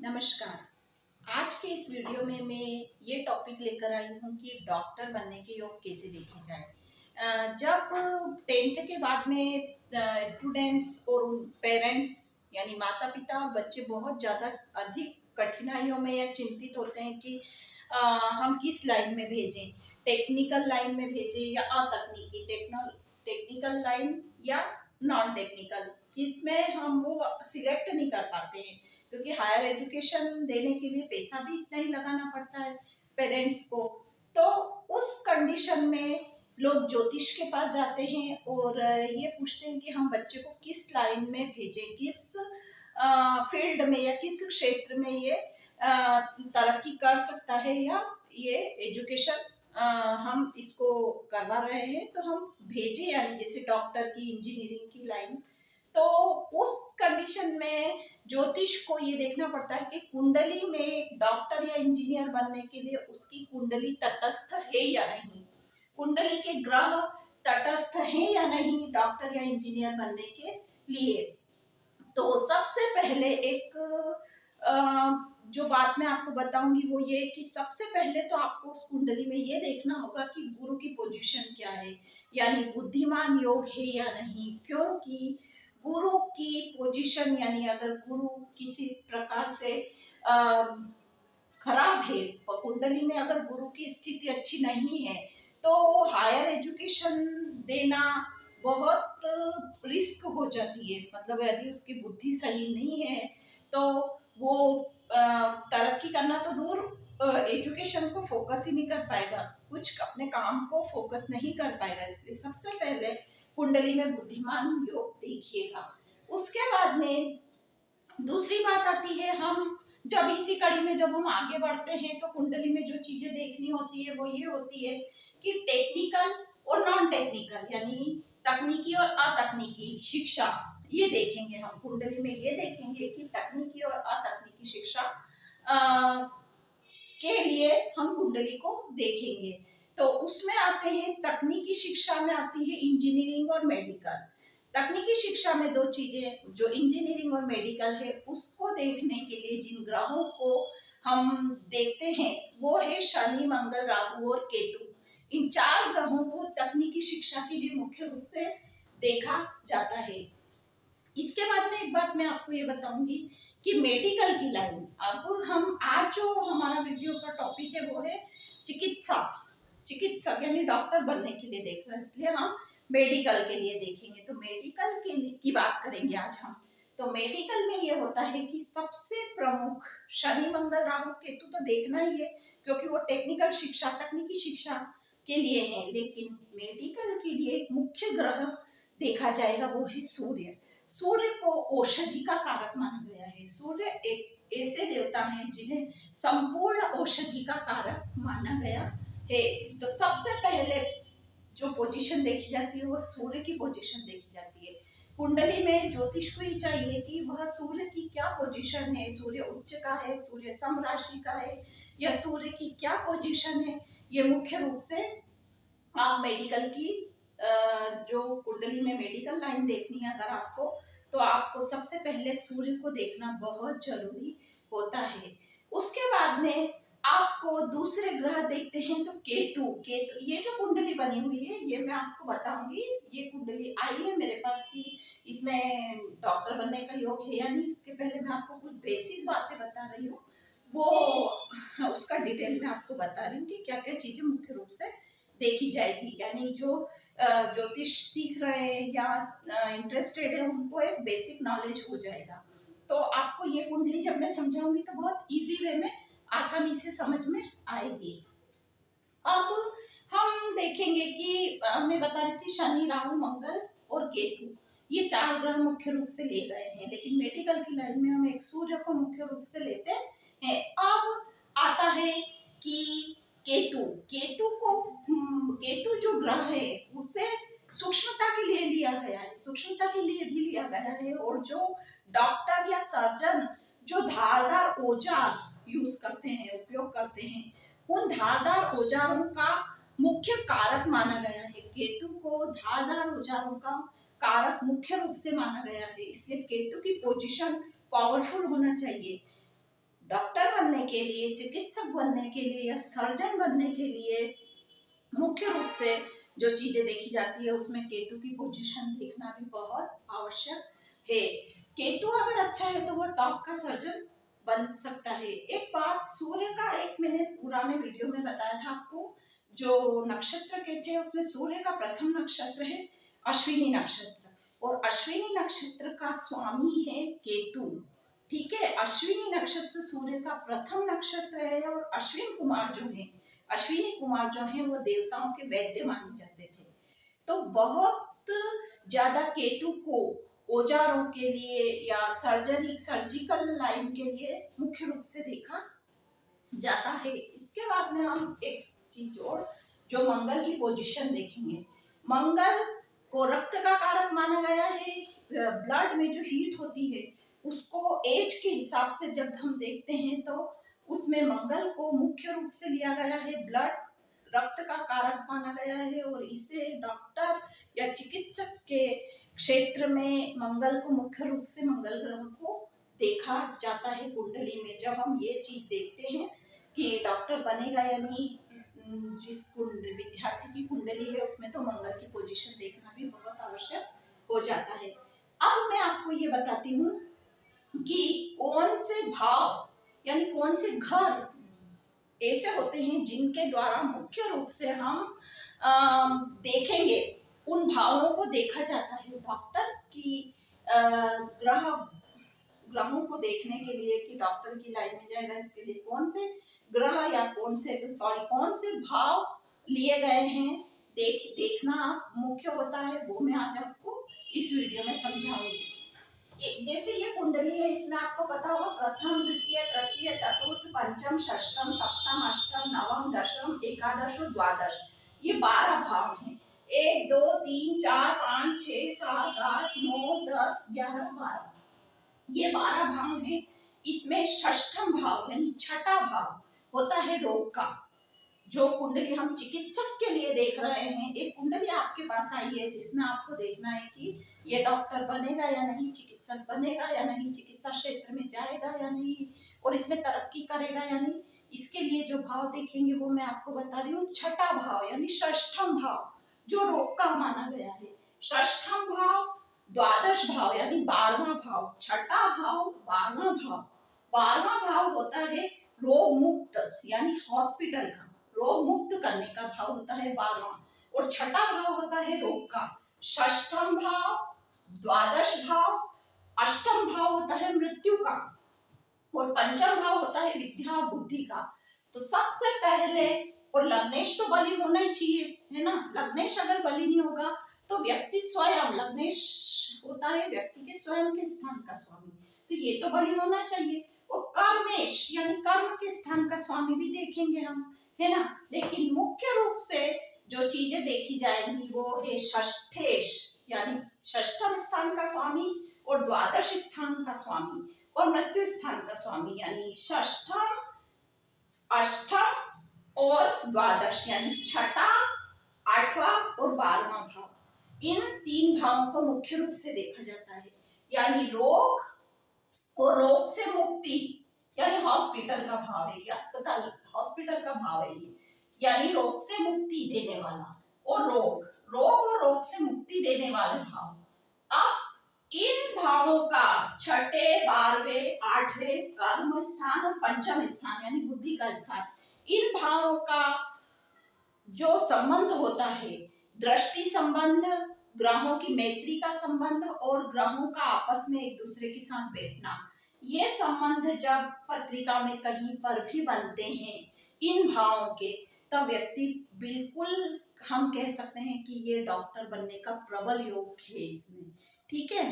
नमस्कार। आज के इस वीडियो में मैं ये टॉपिक लेकर आई हूँ कि डॉक्टर बनने के योग कैसे देखे जाए। जब 10th के बाद में स्टूडेंट्स और पेरेंट्स यानी माता पिता और बच्चे बहुत ज़्यादा अधिक कठिनाइयों में या चिंतित होते हैं कि हम किस लाइन में भेजें, टेक्निकल लाइन में भेजें या अतकनीकी, टेक्निकल लाइन या नॉन टेक्निकल, किसमें हम वो सिलेक्ट नहीं कर पाते हैं क्योंकि हायर एजुकेशन देने के लिए पैसा भी इतना ही लगाना पड़ता है पेरेंट्स को। तो उस कंडीशन में लोग ज्योतिष के पास जाते हैं और ये पूछते हैं कि हम बच्चे को किस लाइन में भेजें, किस फील्ड में या किस क्षेत्र में ये तरक्की कर सकता है या ये एजुकेशन हम इसको करवा रहे हैं तो हम भेजें, यानी जैसे डॉक्टर की, इंजीनियरिंग की लाइन। तो उस कंडीशन में ज्योतिष को ये देखना पड़ता है कि कुंडली में एक डॉक्टर या इंजीनियर बनने के लिए उसकी कुंडली तटस्थ है या नहीं, कुंडली के ग्रह तटस्थ है या नहीं डॉक्टर या इंजीनियर बनने के लिए। तो सबसे पहले एक जो बात मैं आपको बताऊंगी वो ये कि सबसे पहले तो आपको उस कुंडली में ये देखना होगा कि गुरु की पोजीशन क्या है, यानी बुद्धिमान योग है या नहीं। क्योंकि गुरु की पोजीशन यानी अगर गुरु किसी प्रकार से खराब है, कुंडली में अगर गुरु की स्थिति अच्छी नहीं है तो हायर एजुकेशन देना बहुत रिस्क हो जाती है। मतलब यदि उसकी बुद्धि सही नहीं है तो वो तरक्की करना तो दूर, एजुकेशन को फोकस ही नहीं कर पाएगा, कुछ अपने काम को फोकस नहीं कर पाएगा। इसलिए सबसे पहले कुंडली में बुद्धिमान योग देखिएगा। उसके बाद में दूसरी बात आती है, हम जब इसी कड़ी में जब हम आगे बढ़ते हैं तो कुंडली में जो चीजें देखनी होती है वो ये होती है कि टेक्निकल और नॉन टेक्निकल यानी तकनीकी और अतकनीकी शिक्षा, ये देखेंगे हम कुंडली में। ये देखेंगे कि तकनीकी और अतकनीकी शिक्षा के लिए हम कुंडली को देखेंगे। तो उसमें आते हैं, तकनीकी शिक्षा में आती है इंजीनियरिंग और मेडिकल। तकनीकी शिक्षा में दो चीजें, जो इंजीनियरिंग और मेडिकल है उसको देखने के लिए जिन ग्रहों को हम देखते हैं वो है शनि, मंगल, राहु और केतु। इन चार ग्रहों को तकनीकी शिक्षा के लिए मुख्य रूप से देखा जाता है। इसके बाद में एक बात मैं आपको ये बताऊंगी कि मेडिकल की लाइन, अब हम आज जो हमारा वीडियो का टॉपिक है वो है चिकित्सा, चिकित्सक यानी डॉक्टर बनने के लिए देख रहे हैं, इसलिए हम मेडिकल के लिए देखेंगे। तो मेडिकल के लिए की बात करेंगे आज हम। तो मेडिकल में ये होता है कि सबसे प्रमुख शनि, मंगल, राहु, केतु तो देखना ही है क्योंकि वो टेक्निकल शिक्षा, तकनीकी शिक्षा के लिए है। लेकिन मेडिकल के लिए एक मुख्य ग्रह देखा जाएगा वो है सूर्य। सूर्य को औषधि का कारक माना गया है। सूर्य एक ऐसे देवता हैं जिन्हें संपूर्ण औषधि का कारक माना गया है। तो सबसे पहले जो पोजीशन देखी जाती है वो सूर्य की पोजीशन देखी जाती है। कुंडली में ज्योतिष को ही चाहिए कि वह सूर्य की क्या पोजीशन है, सूर्य उच्च का है, सूर्य सम राशि का है या सूर्य की क्या पोजीशन है। ये मुख्य रूप से आप मेडिकल की जो कुंडली में मेडिकल लाइन देखनी है अगर आपको, तो आपको सबसे पहले सूर्य को देखना बहुत जरूरी होता है। उसके बाद में आपको दूसरे ग्रह देखते हैं तो केतु। केतु ये जो कुंडली बनी हुई है ये मैं आपको बताऊंगी, ये कुंडली आई है मेरे पास कि इसमें डॉक्टर बनने का योग है या नहीं। इसके पहले मैं आपको कुछ बेसिक बातें बता रही हूँ, वो उसका डिटेल में आपको बता रही हूँ कि क्या क्या चीजें मुख्य रूप से देखी जाएगी। यानी जो ज्योतिष सीख रहे हैं या इंटरेस्टेड है उनको एक बेसिक नॉलेज हो जाएगा। तो आपको ये कुंडली जब मैं समझाऊंगी तो बहुत इजी वे में आसानी से समझ में आएगी। अब हम देखेंगे कि मैं बता रही थी शनि, राहु, मंगल और केतु, ये चार ग्रह मुख्य रूप से ले गए हैं। लेकिन मेडिकल की लाइन में हम एक सूर्य को मुख्य रूप से लेते हैं। अब आता है कि केतु, केतु को केतु जो ग्रह है उसे सूक्ष्मता के लिए लिया गया है, सूक्ष्मता के लिए भी लिया गया है। और जो डॉक्टर या सर्जन जो धारदार औजार यूज करते हैं, उपयोग करते हैं, उन धारदार औजारों का मुख्य कारक माना गया है। केतु को धारदार औजारों का कारक मुख्य रूप से माना गया है, इसलिए केतु की पोजीशन पावरफुल होना चाहिए। डॉक्टर बनने के लिए, चिकित्सक बनने के लिए या सर्जन बनने के लिए मुख्य रूप से जो चीजें देखी जाती है उसमें केतु की पोजीशन देखना भी बहुत आवश्यक है। केतु अगर अच्छा है तो वो टॉप का सर्जन बन सकता है। एक बात, सूर्य का एक मैंने पुराने वीडियो में बताया था आपको, जो नक्षत्र के थे उसमें सूर्य का प्रथम नक्षत्र है अश्विनी नक्षत्र, और अश्विनी नक्षत्र का स्वामी है केतु। ठीक है, अश्विनी नक्षत्र सूर्य का प्रथम नक्षत्र है, और अश्विनी कुमार जो है वो देवताओं के वैद्य माने जाते थे। तो बहुत ज्यादा केतु को औजारों के लिए या सर्जिकल लाइन के लिए मुख्य रूप से देखा जाता है। इसके बाद में हम एक चीज और, जो मंगल की पोजीशन देखेंगे। मंगल को रक्त का कारक माना गया है। ब्लड में जो हीट होती है उसको एज के हिसाब से जब हम देखते हैं तो उसमें मंगल को मुख्य रूप से लिया गया है, ब्लड रक्त का कारक माना गया है, और इसे डॉक्टर या चिकित्सक के क्षेत्र में मंगल को मुख्य रूप से मंगल ग्रह को देखा जाता है कुंडली में। जब हम ये चीज देखते हैं कि डॉक्टर बनेगा या नहीं, जिस विद्यार्थी की कुंडली है उसमें तो मंगल की पोजीशन देखना भी बहुत आवश्यक हो जाता है। अब मैं आपको ये बताती हूँ कि कौन से भाव यानी कौन से घर ऐसे होते हैं जिनके द्वारा मुख्य रूप से हम देखेंगे, उन भावों को देखा जाता है डॉक्टर की ग्रहों को देखने के लिए कि डॉक्टर की लाइन में जाएगा, इसके लिए कौन से ग्रह या कौन से भाव लिए गए हैं देखना मुख्य होता है। वो मैं आज आपको इस वीडियो में समझाऊंगी। जैसे ये कुंडली है, इसमें आपको पता होगा प्रथम द्वितीय तृतीय चतुर्थ पंचम षष्टम सप्तम अष्टम नवम दशम एकादश और द्वादश, ये 12 भाव हैं। 1 2 3 4 5 6 7 8 9 10 11 12, ये 12 भाव हैं। इसमें षष्ठम भाव यानी छठा भाव होता है रोग का। जो कुंडली हम चिकित्सक के लिए देख रहे हैं, एक कुंडली आपके पास आई है जिसमें आपको देखना है कि ये डॉक्टर बनेगा या नहीं, चिकित्सक बनेगा या नहीं, चिकित्सा क्षेत्र में जाएगा या नहीं, और इसमें तरक्की करेगा या नहीं। इसके लिए जो भाव देखेंगे वो मैं आपको बता रही हूँ। छठा भाव यानी षष्ठम भाव जो रोग का माना गया है, षष्ठम भाव, द्वादश भाव यानी 12वां भाव, छठा भाव 12वां भाव। 12वां भाव होता है रोग मुक्त यानी हॉस्पिटल का, रोग मुक्त करने का भाव होता है 12वां, और छठा भाव होता है रोग का। षष्ठम भाव, द्वादश भाव, अष्टम भाव होता है मृत्यु का, और पंचम भाव होता है विद्या बुद्धि का। तो सबसे पहले, और लग्नेश तो बलि होना ही चाहिए, है ना। लग्नेश अगर बलि नहीं होगा तो व्यक्ति स्वयं, लग्नेश होता है व्यक्ति के स्वयं के स्थान का स्वामी, तो ये तो बलि होना चाहिए। और कर्मेश यानी कर्म के स्थान का स्वामी भी देखेंगे हम, है ना। लेकिन मुख्य रूप से जो चीजें देखी जाएंगी वो है षष्ठेश यानी षष्ठम स्थान का स्वामी, और द्वादश स्थान का स्वामी, और मृत्यु स्थान का स्वामी यानी षष्ठम, अष्टम और द्वादश यानी छठा, आठवां और 12वां भाव। इन 3 भावों को मुख्य रूप से देखा जाता है। यानी रोग और रोग से मुक्ति यानी हॉस्पिटल का भाव है, अस्पताल हॉस्पिटल का भाव है ये, यानी रोग से मुक्ति देने वाला, और रोग और रोग से मुक्ति देने वाले भाव। अब इन भावों का छठे, 12वें, 8वें कर्म स्थान और पंचम स्थान यानी बुद्धि का स्थान, इन भावों का जो संबंध होता है, दृष्टि संबंध, ग्रहों की मैत्री का संबंध, और ग्रहों का आपस में एक दूसरे के साथ बैठना, ये संबंध जब पत्रिका में कहीं पर भी बनते हैं इन भावों के, तब व्यक्ति बिल्कुल हम कह सकते हैं कि ये डॉक्टर बनने का प्रबल योग है इसमें। ठीक है,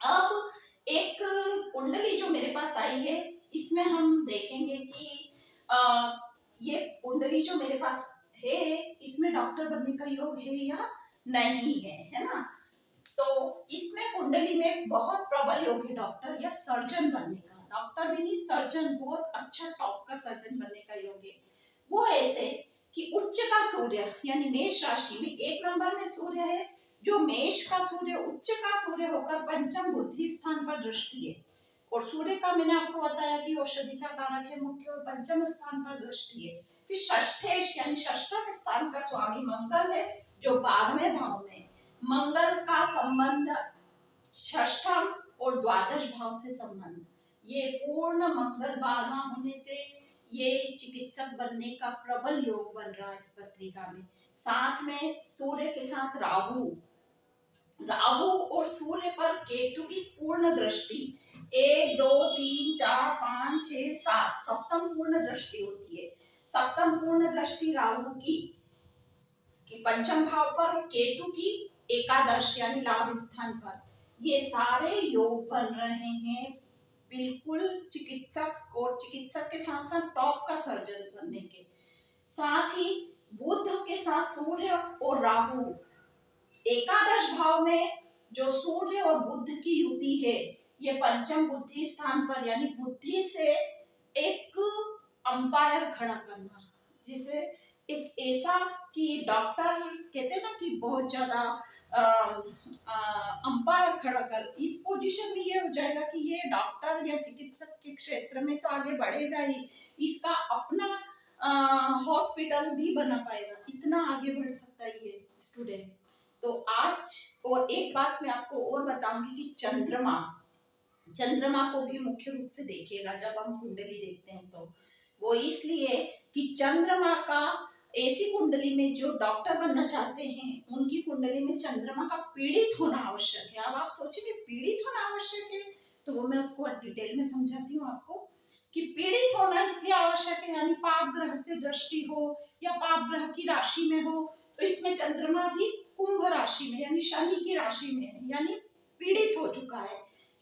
अब एक कुंडली जो मेरे पास आई है इसमें हम देखेंगे कि ये कुंडली जो मेरे पास है इसमें डॉक्टर बनने का योग है या नहीं है, है ना। तो इसमें कुंडली में बहुत प्रबल योग है डॉक्टर या सर्जन बनने का, डॉक्टर भी नहीं सर्जन, बहुत अच्छा टॉप का सर्जन बनने का योग है। वो ऐसे कि उच्च का सूर्य यानी मेष राशि में 1 नंबर में सूर्य है, जो मेष का सूर्य, उच्च का सूर्य होकर पंचम बुद्धि स्थान पर दृष्टि है, और सूर्य का मैंने आपको बताया कि औषधि का कारक है मुख्य, और पंचम स्थान पर दृष्टि है। फिर षष्ठेश यानी षष्ठम स्थान का स्वामी मंगल है, जो 12वें भाव में। मंगल का संबंध षष्ठम और द्वादश भाव से संबंध, ये पूर्ण मंगल 12वां होने से ये चिकित्सक बनने का प्रबल योग बन रहा है इस पत्रिका में। साथ में सूर्य के साथ राहु, राहु और सूर्य पर केतु की पूर्ण दृष्टि, 1 2 3 4 5 6 7, सप्तम पूर्ण दृष्टि होती है। सप्तम पूर्ण दृष्टि राहु की पंचम भाव पर और केतु की एकादश यानी लाभ स्थान पर, ये सारे योग बन रहे हैं बिल्कुल चिकित्सक और चिकित्सक के साथ साथ टॉप का सर्जन बनने के। साथ ही बुध के साथ सूर्य और राहु, एकादश भाव में जो सूर्य और बुध की युति है, ये पंचम बुद्धि स्थान पर यानी बुद्धि से एक अंपायर खड़ा करना, जिसे एक ऐसा कि डॉक्टर कहते हैं ना कि बहुत ज्यादा अंपायर खड़ा कर, इस पोजीशन में ये हो जाएगा कि ये डॉक्टर या चिकित्सक के क्षेत्र में तो आगे बढ़ेगा ही, इसका अपना हॉस्पिटल भी बना पाएगा, इतना आगे बढ़ सकता है ये स्टूडेंट। तो आज और एक बात मैं आपको और बताऊंगी कि चंद्रमा को भी मुख्य रूप से देखिएगा जब हम कुंडली देखते हैं, तो वो इसलिए कि चंद्रमा का ऐसी कुंडली में जो डॉक्टर बनना चाहते हैं उनकी कुंडली में चंद्रमा का पीड़ित होना आवश्यक है। अब आप सोचेंगे पीड़ित होना आवश्यक है, तो वो मैं उसको डिटेल में समझाती हूँ आपको कि पीड़ित होना इसलिए आवश्यक है, यानी पाप ग्रह से दृष्टि हो या पाप ग्रह की राशि में हो, तो इसमें चंद्रमा भी कुंभ राशि में यानी शनि की राशि में है, यानी पीड़ित हो चुका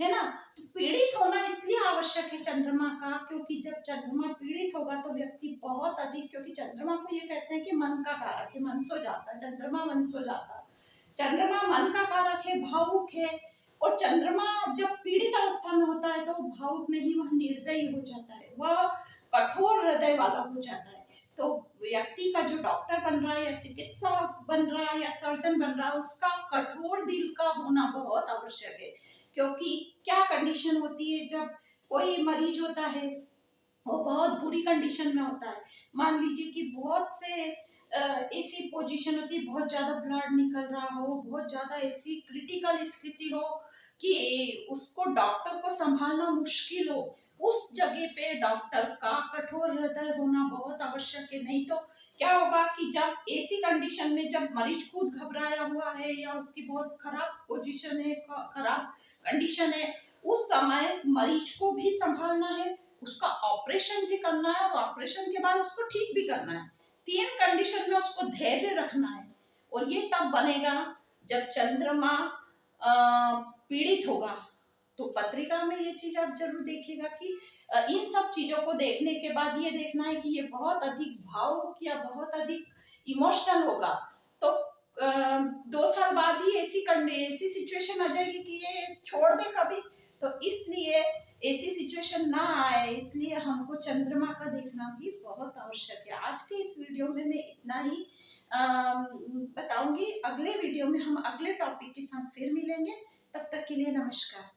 है ना। तो पीड़ित होना इसलिए आवश्यक है चंद्रमा का, क्योंकि जब चंद्रमा पीड़ित होगा तो व्यक्ति बहुत अधिक, क्योंकि चंद्रमा को ये कहते हैं कि मन का कारक है, मन सो जाता है चंद्रमा, मन सो जाता है। चंद्रमा मन का कारक है, भावुक है, और चंद्रमा जब पीड़ित अवस्था में होता है तो भावुक नहीं, वह निर्दयी हो जाता है, वह कठोर हृदय वाला हो जाता है। तो व्यक्ति का जो डॉक्टर बन रहा है या चिकित्सक बन रहा है या सर्जन बन रहा है, उसका कठोर दिल का होना बहुत आवश्यक है। क्योंकि क्या कंडीशन होती है जब कोई मरीज होता है, वो बहुत बुरी कंडीशन में होता है, मान लीजिए कि बहुत से ऐसी पोजीशन होती है, बहुत ज्यादा ब्लड निकल रहा हो, बहुत ज्यादा ऐसी क्रिटिकल स्थिति हो कि उसको डॉक्टर को संभालना मुश्किल हो, उस जगह पे डॉक्टर का कठोर हृदय होना बहुत आवश्यक है। नहीं तो क्या होगा कि जब ऐसी कंडीशन में जब मरीज खुद घबराया हुआ है या उसकी बहुत खराब पोजीशन है, खराब कंडीशन है, उस समय मरीज को भी संभालना है, उसका ऑपरेशन भी करना है और ऑपरेशन के बाद उसको ठीक भी करना है, 3 कंडीशन में उसको धैर्य रखना है। और ये तब बनेगा जब चंद्रमा पीड़ित होगा। तो पत्रिका में ये चीज आप जरूर देखिएगा कि इन सब चीजों को देखने के बाद ये देखना है कि ये बहुत अधिक भावुक या बहुत अधिक इमोशनल होगा, तो 2 साल बाद ही ऐसी सिचुएशन आ जाएगी कि ये छोड़ दे कभी। तो इसलिए ऐसी सिचुएशन ना आए, इसलिए हमको चंद्रमा का देखना भी बहुत आवश्यक है। आज के इस वीडियो में मैं इतना ही बताऊंगी, अगले वीडियो में हम अगले टॉपिक के साथ फिर मिलेंगे, तब तक के लिए नमस्कार।